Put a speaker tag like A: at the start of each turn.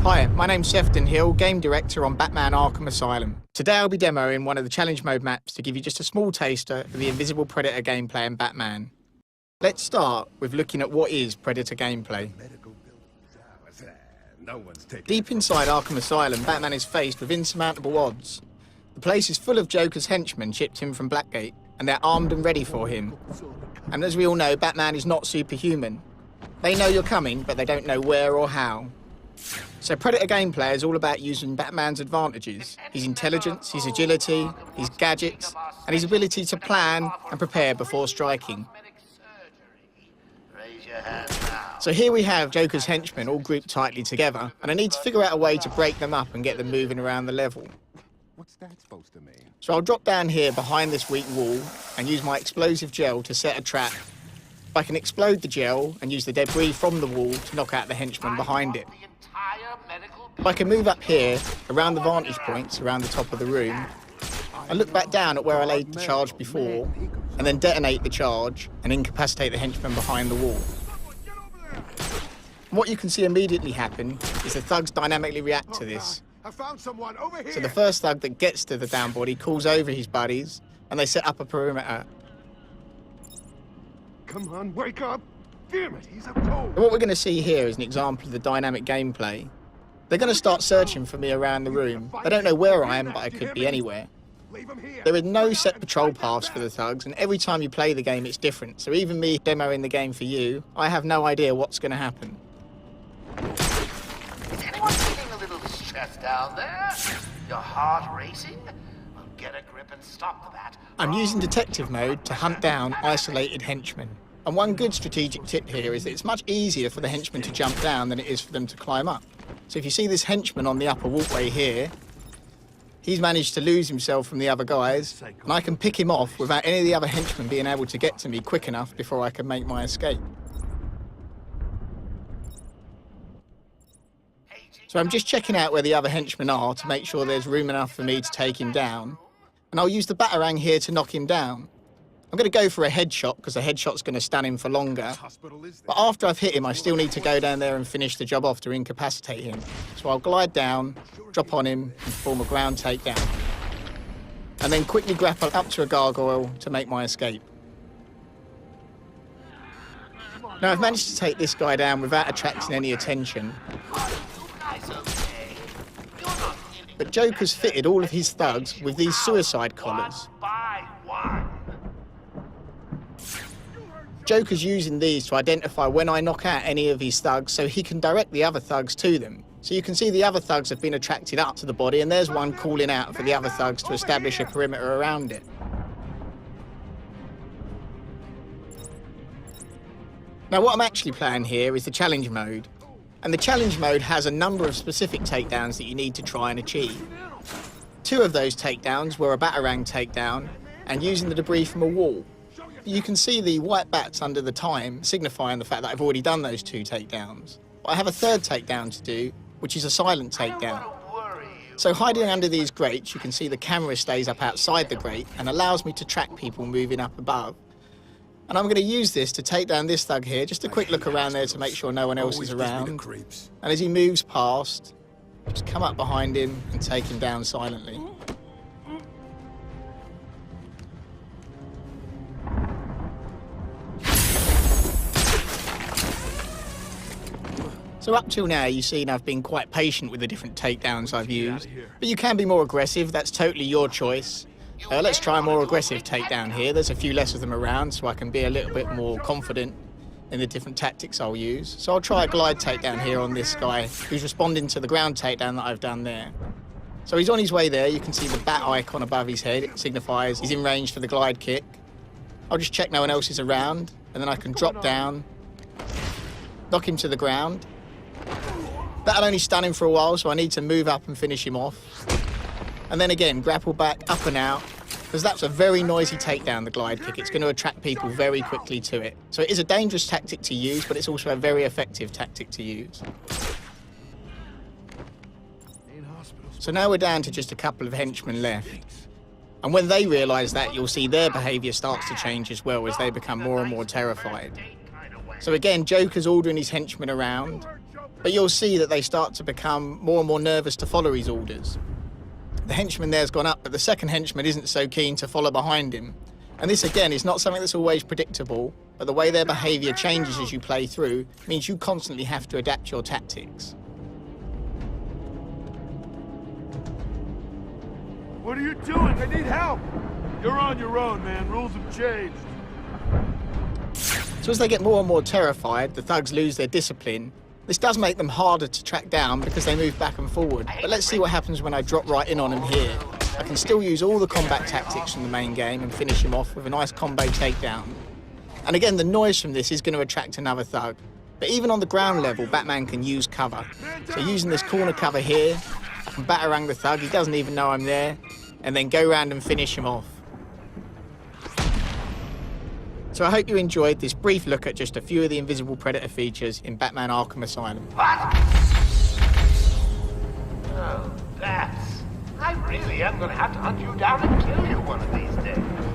A: Hi, my name's Sefton Hill, Game Director on Batman Arkham Asylum. Today I'll be demoing one of the challenge mode maps to give you just a small taster of the Invisible Predator gameplay in Batman. Let's start with looking at what is Predator gameplay. Deep inside Arkham Asylum, Batman is faced with insurmountable odds. The place is full of Joker's henchmen shipped in from Blackgate, and they're armed and ready for him. And as we all know, Batman is not superhuman. They know you're coming, but they don't know where or how. So Predator gameplay is all about using Batman's advantages, his intelligence, his agility, his gadgets, and his ability to plan and prepare before striking. So here we have Joker's henchmen all grouped tightly together, and I need to figure out a way to break them up and get them moving around the level.
B: What's that supposed to mean?
A: So I'll drop down here behind this weak wall and use my explosive gel to set a trap. I can explode the gel and use the debris from the wall to knock out the henchmen behind it. I can move up here, around the vantage points, around the top of the room, and look back down at where I laid the charge before, and then detonate the charge and incapacitate the henchmen behind the wall. And what you can see immediately happen is the thugs dynamically react to this. So the first thug that gets to the down body calls over his buddies, and they set up a perimeter.
B: Come on, wake up! Damn it, he's up cold!
A: What we're going to see here is an example of the dynamic gameplay. They're going to start searching for me around the room. They don't know where I am, but I could be anywhere. There are no set patrol paths for the thugs, and every time you play the game it's different. So even me demoing the game for you, I have no idea what's going to happen.
C: Is anyone feeling a little stressed down there? Your heart racing? Well, get a grip and stop that.
A: I'm using detective mode to hunt down isolated henchmen. And one good strategic tip here is that it's much easier for the henchmen to jump down than it is for them to climb up. So if you see this henchman on the upper walkway here, he's managed to lose himself from the other guys, and I can pick him off without any of the other henchmen being able to get to me quick enough before I can make my escape. So I'm just checking out where the other henchmen are to make sure there's room enough for me to take him down, and I'll use the Batarang here to knock him down. I'm going to go for a headshot because a headshot's going to stun him for longer. But after I've hit him, I still need to go down there and finish the job off to incapacitate him. So I'll glide down, drop on him, and perform a ground takedown. And then quickly grapple up to a gargoyle to make my escape. Now I've managed to take this guy down without attracting any attention. But Joker's fitted all of his thugs with these suicide collars. Joker's using these to identify when I knock out any of his thugs so he can direct the other thugs to them. So you can see the other thugs have been attracted up to the body, and there's one calling out for the other thugs to establish a perimeter around it. Now what I'm actually playing here is the challenge mode. And the challenge mode has a number of specific takedowns that you need to try and achieve. Two of those takedowns were a Batarang takedown and using the debris from a wall. You can see the white bats under the time, signifying the fact that I've already done those two takedowns. But I have a third takedown to do, which is a silent takedown. So hiding under these grates, you can see the camera stays up outside the grate and allows me to track people moving up above. And I'm going to use this to take down this thug here, just a quick look around there to make sure no one else is around. And as he moves past, just come up behind him and take him down silently. So up till now, you've seen I've been quite patient with the different takedowns I've used. But you can be more aggressive, that's totally your choice. Let's try a more aggressive takedown here. There's a few less of them around, so I can be a little bit more confident in the different tactics I'll use. So I'll try a glide takedown here on this guy, who's responding to the ground takedown that I've done there. So he's on his way there. You can see the bat icon above his head. It signifies he's in range for the glide kick. I'll just check no one else is around, and then I can drop down, knock him to the ground. That'll only stun him for a while, so I need to move up and finish him off. And then again, grapple back, up and out, because that's a very noisy takedown, the glide kick. It's going to attract people very quickly to it. So it is a dangerous tactic to use, but it's also a very effective tactic to use. So now we're down to just a couple of henchmen left. And when they realise that, you'll see their behaviour starts to change as well as they become more and more terrified. So again, Joker's ordering his henchmen around. But you'll see that they start to become more and more nervous to follow his orders. The henchman there's gone up, but the second henchman isn't so keen to follow behind him. And this, again, is not something that's always predictable, but the way their behaviour changes as you play through means you constantly have to adapt your tactics.
D: What are you doing? I need help! You're on your own, man. Rules have changed.
A: So as they get more and more terrified, the thugs lose their discipline. This does make them harder to track down because they move back and forward. But let's see what happens when I drop right in on them here. I can still use all the combat tactics from the main game and finish him off with a nice combo takedown. And again, the noise from this is going to attract another thug. But even on the ground level, Batman can use cover. So using this corner cover here, I can batarang the thug, he doesn't even know I'm there, and then go around and finish him off. So I hope you enjoyed this brief look at just a few of the Invisible Predator features in Batman Arkham Asylum.
C: What? Oh, bats. I really am going to have to hunt you down and kill you one of these days.